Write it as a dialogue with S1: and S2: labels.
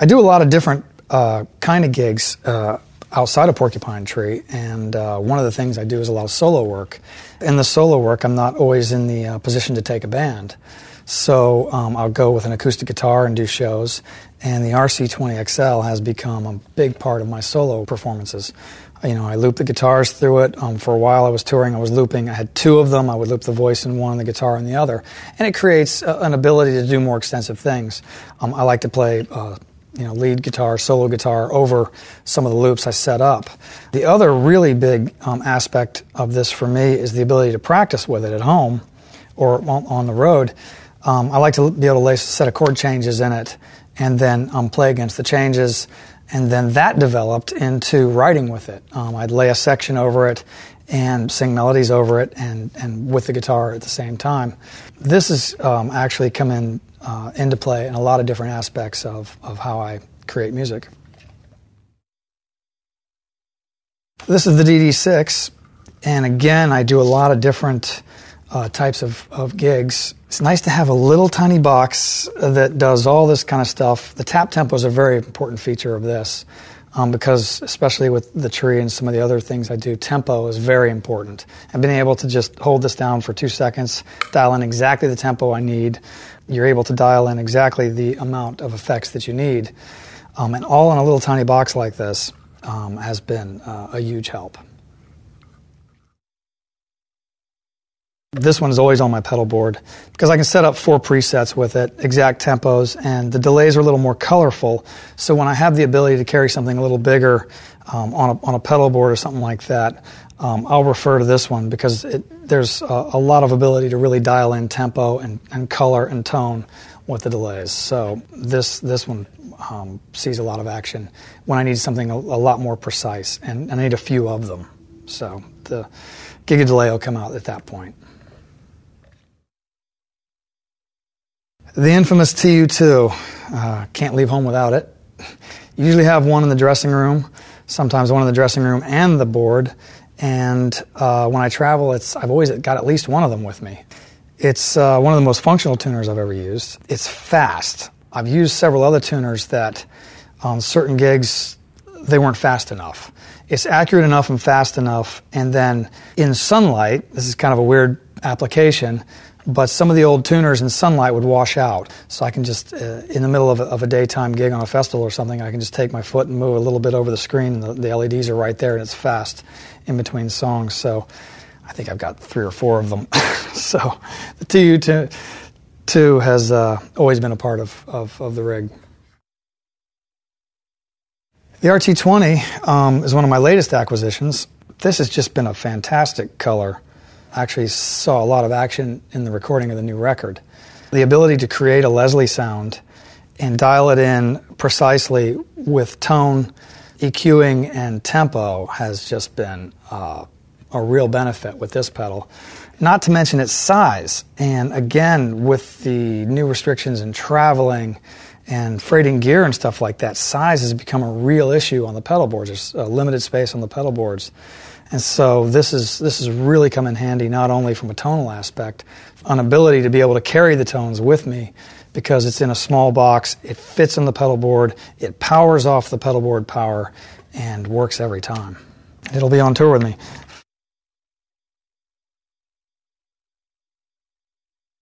S1: I do a lot of different kind of gigs outside of Porcupine Tree, and one of the things I do is a lot of solo work. In the solo work, I'm not always in the position to take a band. So I'll go with an acoustic guitar and do shows, and the RC20XL has become a big part of my solo performances. You know, I loop the guitars through it. For a while I was touring, I was looping. I had two of them. I would loop the voice in one and the guitar in the other. And it creates an ability to do more extensive things. I like to play lead guitar, solo guitar over some of the loops I set up. The other really big aspect of this for me is the ability to practice with it at home or on the road. I like to be able to lay a set of chord changes in it and then play against the changes, and then that developed into writing with it. I'd lay a section over it and sing melodies over it and with the guitar at the same time. This has actually come into play in a lot of different aspects of how I create music. This is the DD6, and again, I do a lot of different types of gigs. It's nice to have a little tiny box that does all this kind of stuff. The tap tempo is a very important feature of this because, especially with the tree and some of the other things I do, tempo is very important. And being able to just hold this down for 2 seconds, dial in exactly the tempo I need, you're able to dial in exactly the amount of effects that you need. And all in a little tiny box like this has been a huge help. This one is always on my pedal board because I can set up 4 presets with it, exact tempos, and the delays are a little more colorful. So when I have the ability to carry something a little bigger on a pedal board or something like that, I'll refer to this one because there's a lot of ability to really dial in tempo and color and tone with the delays. So this one sees a lot of action when I need something a lot more precise, and I need a few of them. So the Giga Delay will come out at that point. The infamous TU2, can't leave home without it. Usually have one in the dressing room, sometimes one in the dressing room and the board, and when I travel, I've always got at least one of them with me. It's one of the most functional tuners I've ever used. It's fast. I've used several other tuners that on certain gigs, they weren't fast enough. It's accurate enough and fast enough, and then in sunlight, this is kind of a weird application, but some of the old tuners in sunlight would wash out. So I can just, in the middle of a daytime gig on a festival or something, I can just take my foot and move a little bit over the screen, and the LEDs are right there, and it's fast in between songs. So I think I've got 3 or 4 of them. So the TU2 has always been a part of the rig. The RT20 is one of my latest acquisitions. This has just been a fantastic color. I actually saw a lot of action in the recording of the new record. The ability to create a Leslie sound and dial it in precisely with tone, EQing, and tempo has just been a real benefit with this pedal. Not to mention its size. And again, with the new restrictions in traveling and freighting gear and stuff like that, size has become a real issue on the pedal boards. There's a limited space on the pedal boards. And so this has really come in handy, not only from a tonal aspect, an ability to be able to carry the tones with me because it's in a small box, it fits on the pedal board, it powers off the pedal board power, and works every time. It'll be on tour with me.